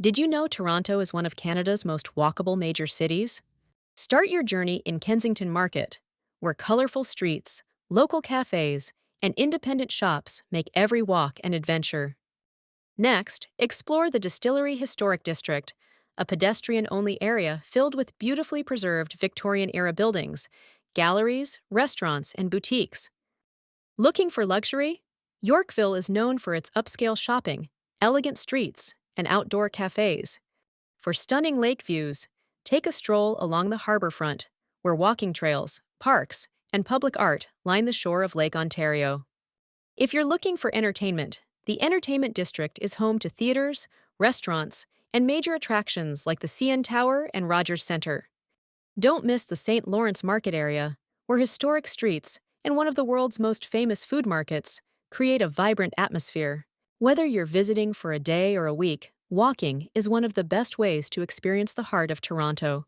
Did you know Toronto is one of Canada's most walkable major cities? Start your journey in Kensington Market, where colorful streets, local cafes, and independent shops make every walk an adventure. Next, explore the Distillery Historic District, a pedestrian-only area filled with beautifully preserved Victorian-era buildings, galleries, restaurants, and boutiques. Looking for luxury? Yorkville is known for its upscale shopping, elegant streets, and outdoor cafes. For stunning lake views, take a stroll along the Harbourfront, where walking trails, parks, and public art line the shore of Lake Ontario. If you're looking for entertainment, the Entertainment District is home to theaters, restaurants, and major attractions like the CN Tower and Rogers Centre. Don't miss the St. Lawrence Market area, where historic streets and one of the world's most famous food markets create a vibrant atmosphere. Whether you're visiting for a day or a week, walking is one of the best ways to experience the heart of Toronto.